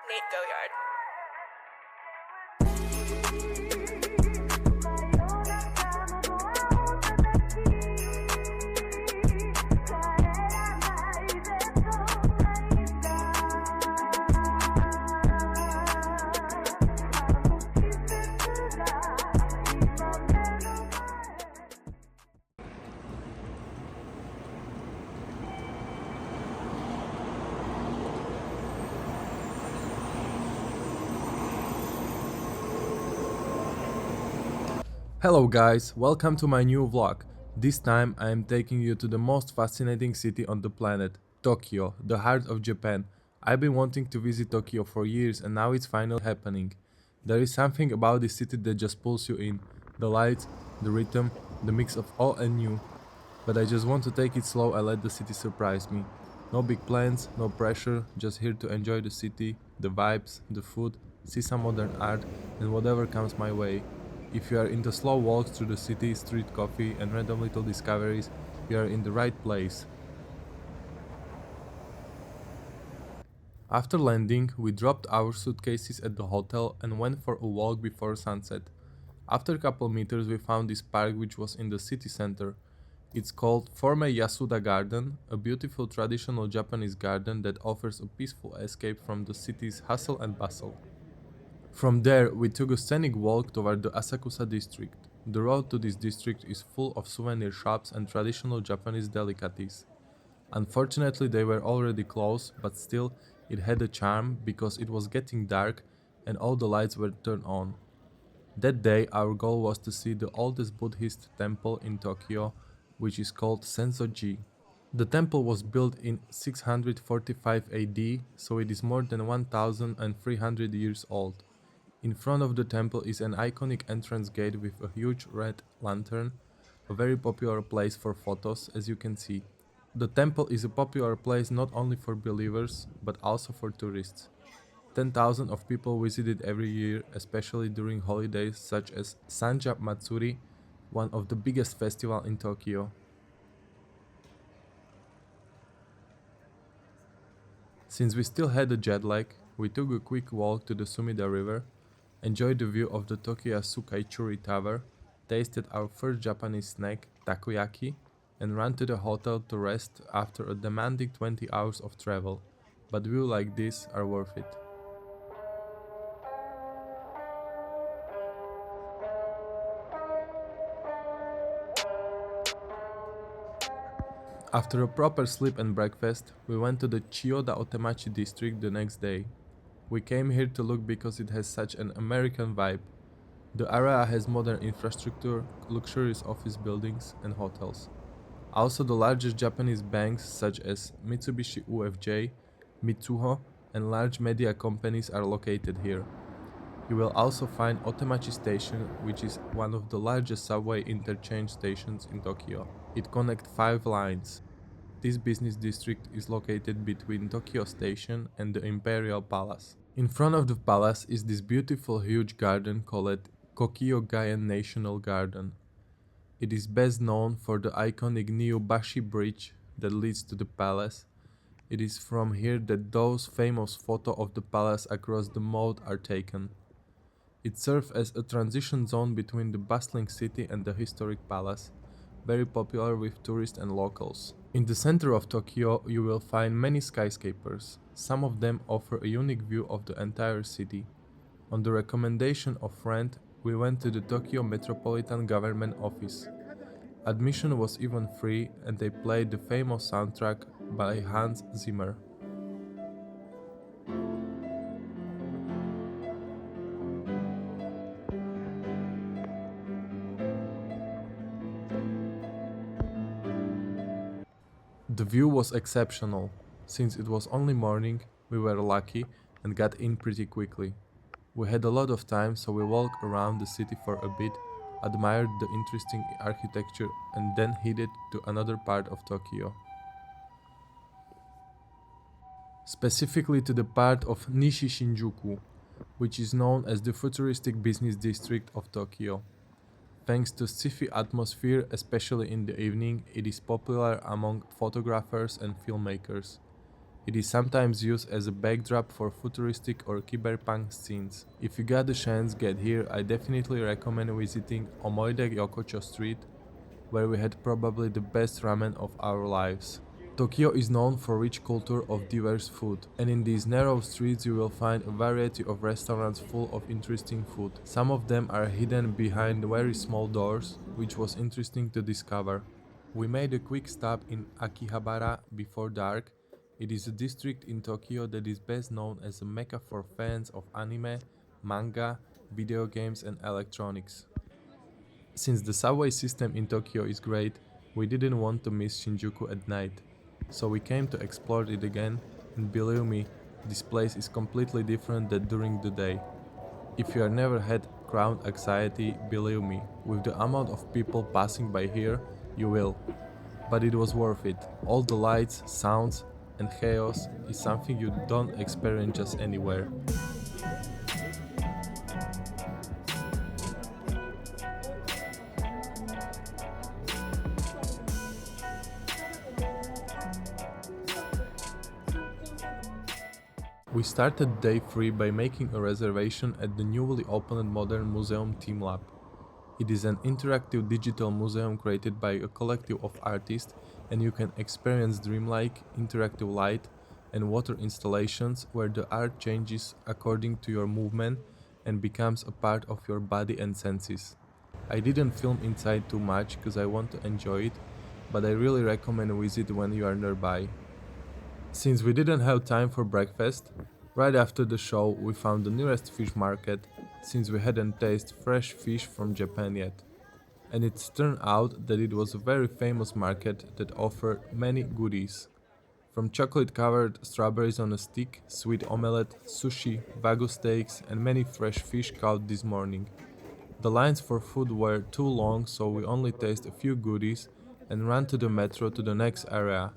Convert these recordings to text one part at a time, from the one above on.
Nate Goyard. Hello guys, welcome to my new vlog. This time I am taking you to the most fascinating city on the planet, Tokyo, the heart of Japan. I've been wanting to visit Tokyo for years and now it's finally happening. There is something about this city that just pulls you in. The lights, the rhythm, the mix of old and new. But I just want to take it slow and let the city surprise me. No big plans, no pressure, just here to enjoy the city, the vibes, the food, see some modern art and whatever comes my way. If you are into slow walks through the city, street coffee and random little discoveries, you are in the right place. After landing, we dropped our suitcases at the hotel and went for a walk before sunset. After a couple meters we found this park which was in the city center. It's called Forme Yasuda Garden, a beautiful traditional Japanese garden that offers a peaceful escape from the city's hustle and bustle. From there, we took a scenic walk toward the Asakusa district. The road to this district is full of souvenir shops and traditional Japanese delicacies. Unfortunately, they were already closed, but still, it had a charm because it was getting dark and all the lights were turned on. That day, our goal was to see the oldest Buddhist temple in Tokyo, which is called Senso-ji. The temple was built in 645 AD, so it is more than 1300 years old. In front of the temple is an iconic entrance gate with a huge red lantern, a very popular place for photos, as you can see. The temple is a popular place not only for believers, but also for tourists. 10,000 of people visit it every year, especially during holidays such as Sanja Matsuri, one of the biggest festivals in Tokyo. Since we still had a jet lag, we took a quick walk to the Sumida River, enjoyed the view of the Tokyo Sukaichuri Tower, tasted our first Japanese snack, takoyaki, and ran to the hotel to rest after a demanding 20 hours of travel. But views like this are worth it. After a proper sleep and breakfast, we went to the Chiyoda Otemachi district the next day. We came here to look because it has such an American vibe. The area has modern infrastructure, luxurious office buildings and hotels. Also the largest Japanese banks such as Mitsubishi UFJ, Mitsuho and large media companies are located here. You will also find Otemachi Station, which is one of the largest subway interchange stations in Tokyo. It connects 5 lines. This business district is located between Tokyo Station and the Imperial Palace. In front of the palace is this beautiful huge garden called Kokyo-gaen National Garden. It is best known for the iconic Nyobashi Bridge that leads to the palace. It is from here that those famous photos of the palace across the moat are taken. It serves as a transition zone between the bustling city and the historic palace, very popular with tourists and locals. In the center of Tokyo, you will find many skyscrapers. Some of them offer a unique view of the entire city. On the recommendation of friend, we went to the Tokio Metropolitan Government Office. Admission was even free and they played the famous soundtrack by Hans Zimmer. The view was exceptional. Since it was only morning, we were lucky and got in pretty quickly. We had a lot of time, so we walked around the city for a bit, admired the interesting architecture and then headed to another part of Tokyo. Specifically to the part of Nishi Shinjuku, which is known as the futuristic business district of Tokyo. Thanks to sci-fi atmosphere, especially in the evening, it is popular among photographers and filmmakers. It is sometimes used as a backdrop for futuristic or cyberpunk scenes. If you got the chance, get here. I definitely recommend visiting Omoide Yokocho Street, where we had probably the best ramen of our lives. Tokyo is known for rich culture of diverse food, and in these narrow streets you will find a variety of restaurants full of interesting food. Some of them are hidden behind very small doors, which was interesting to discover. We made a quick stop in Akihabara before dark. It is a district in Tokyo that is best known as a mecca for fans of anime, manga, video games and electronics. Since the subway system in Tokyo is great, we didn't want to miss Shinjuku at night. So we came to explore it again, and believe me, this place is completely different than during the day. If you have never had crowd anxiety, believe me, with the amount of people passing by here, you will. But it was worth it. All the lights, sounds, and chaos is something you don't experience just anywhere. We started day 3 by making a reservation at the newly opened Modern Museum Team Lab. It is an interactive digital museum created by a collective of artists, and you can experience dreamlike interactive light and water installations where the art changes according to your movement and becomes a part of your body and senses. I didn't film inside too much because I want to enjoy it, but I really recommend a visit when you are nearby. Since we didn't have time for breakfast, right after the show we found the nearest fish market since we hadn't tasted fresh fish from Japan yet. And it turned out that it was a very famous market that offered many goodies. From chocolate covered strawberries on a stick, sweet omelette, sushi, wagyu steaks, and many fresh fish caught this morning. The lines for food were too long, so we only tasted a few goodies and ran to the metro to the next area.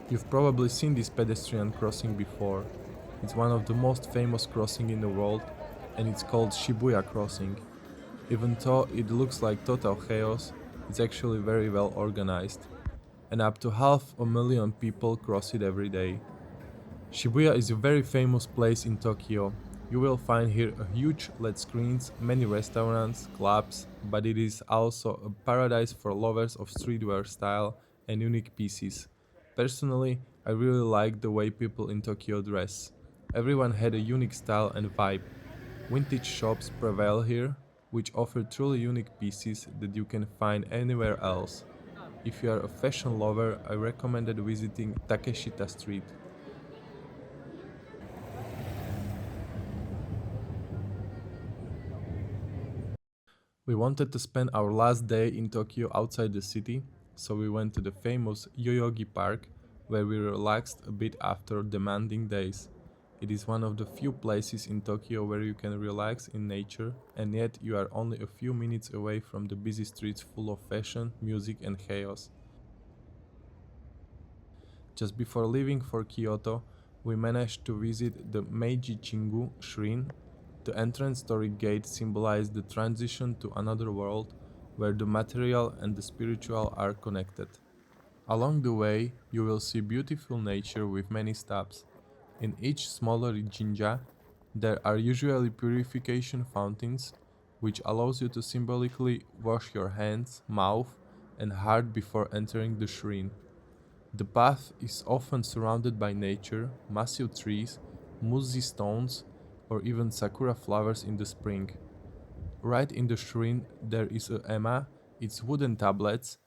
You've probably seen this pedestrian crossing before. It's one of the most famous crossing in the world, and it's called Shibuya Crossing. Even though it looks like total chaos, it's actually very well organized, and up to 500,000 people cross it every day. Shibuya is a very famous place in Tokyo. You will find here a huge LED screens, many restaurants, clubs, but it is also a paradise for lovers of streetwear style and unique pieces. Personally, I really like the way people in Tokyo dress. Everyone had a unique style and vibe. Vintage shops prevail here, which offer truly unique pieces that you can find anywhere else. If you are a fashion lover, I recommended visiting Takeshita Street. We wanted to spend our last day in Tokyo outside the city, so we went to the famous Yoyogi Park, where we relaxed a bit after demanding days. It is one of the few places in Tokyo where you can relax in nature, and yet you are only a few minutes away from the busy streets full of fashion, music, and chaos. Just before leaving for Kyoto, we managed to visit the Meiji Shrine. The entrance story gate symbolized the transition to another world where the material and the spiritual are connected. Along the way, you will see beautiful nature with many stops. In each smaller jinja, there are usually purification fountains, which allows you to symbolically wash your hands, mouth, and heart before entering the shrine. The path is often surrounded by nature, massive trees, mossy stones, or even sakura flowers in the spring. Right in the shrine there is a ema, it's wooden tablets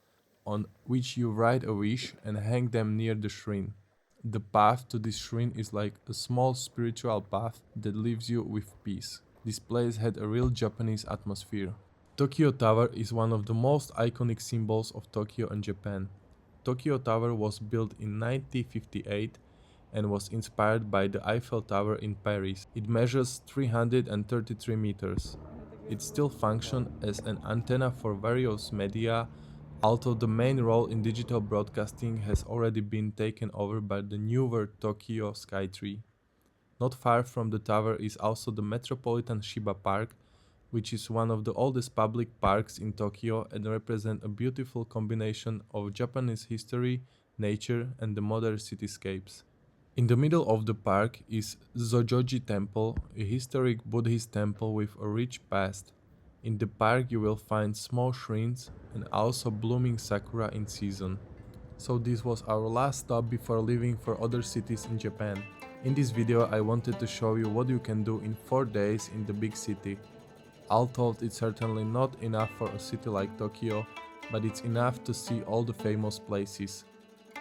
on which you write a wish and hang them near the shrine. The path to this shrine is like a small spiritual path that leaves you with peace. This place had a real Japanese atmosphere. Tokyo Tower is one of the most iconic symbols of Tokyo and Japan. Tokyo Tower was built in 1958 and was inspired by the Eiffel Tower in Paris. It measures 333 meters. It still functions as an antenna for various media Although the main role in digital broadcasting has already been taken over by the newer Tokyo Skytree. Not far from the tower is also the Metropolitan Shibuya Park, which is one of the oldest public parks in Tokyo and represents a beautiful combination of Japanese history, nature, and the modern cityscapes. In the middle of the park is Senso-ji Temple, a historic Buddhist temple with a rich past. In the park you will find small shrines and also blooming sakura in season. So this was our last stop before leaving for other cities in Japan. In this video I wanted to show you what you can do in 4 days in the big city. Although it's certainly not enough for a city like Tokyo, but it's enough to see all the famous places.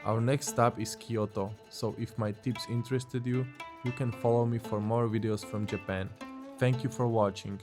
Our next stop is Kyoto, so if my tips interested you, you can follow me for more videos from Japan. Thank you for watching.